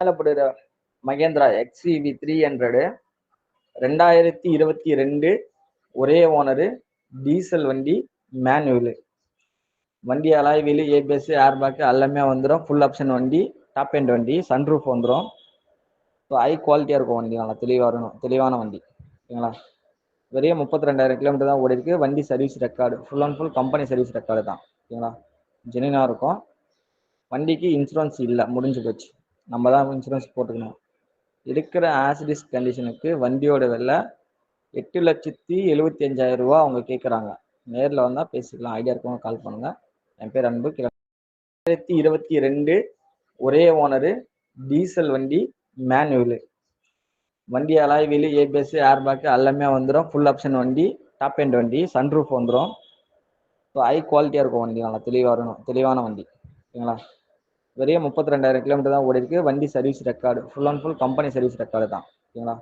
மேலப்படுகிற Mahindra XUV 300 2022 ஒரே owner diesel வண்டி manual வண்டி அலாய் வீலு ஏபிஎஸ் ஏர்பேக் எல்லாமே வந்துடும். ஃபுல் ஆப்ஷன் வண்டி, டாப் எண்ட் வண்டி, சன்ரூஃப் வந்துடும். ஸோ ஹை குவாலிட்டியாக இருக்கும் வண்டி, நல்லா தெளிவான வண்டி ஓகேங்களா. வெறும் 32,000 கிலோமீட்டர் தான் ஓடி இருக்கு. வண்டி service record full and full company service record தான் ஓகேங்களா. ஜெனினாக இருக்கும். வண்டிக்கு இன்சூரன்ஸ் இல்லை, முடிஞ்சு போச்சு. நம்ம தான் இன்சூரன்ஸ் போட்டுக்கணும். இருக்கிற ஆசிடிஸ் கண்டிஷனுக்கு வண்டியோட விலை 8,75,000 ரூபா அவங்க கேட்குறாங்க. நேரில் வந்தால் பேசிக்கலாம். ஐடியா இருக்கவங்க கால் பண்ணுங்க. என் பேர் அன்பு. 2022 ஒரே ஓனரு டீசல் வண்டி மேனுவல் வண்டி அலாய் வீலு ஏபிஎஸ் ஏர்பேக் எல்லாமே வந்துடும். ஃபுல் ஆப்ஷன் வண்டி, டாப் எண்ட் வண்டி, சன்ரூஃப் வந்துடும். ஸோ ஹை குவாலிட்டியாக இருக்கும் வண்டி, நல்லா தெளிவான வண்டி ஓகேங்களா. வெறும் 32,000 கிலோமீட்டர் தான் ஓடி இருக்கு. வண்டி service record full and full company service record தான் ஓகேங்களா.